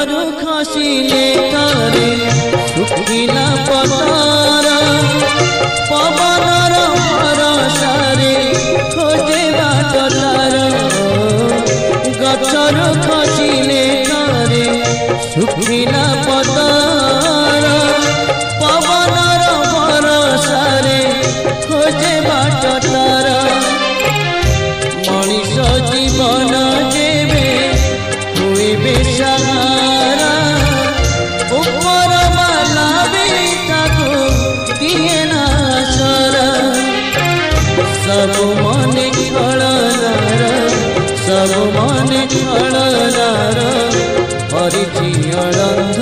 गछरु खसिले करे सुखिला पतार पवनर भरसारे खोजे बाट तार गछरु खसिले करे सुखिला पतार पवनर भरसारे खोजे बाट तार मनीष जीवन जेबे हुए बेसहारा ऊपर वाला भी ताको दिए ना सरा सब मन छलनार सब मन छलनार हरिची अलंध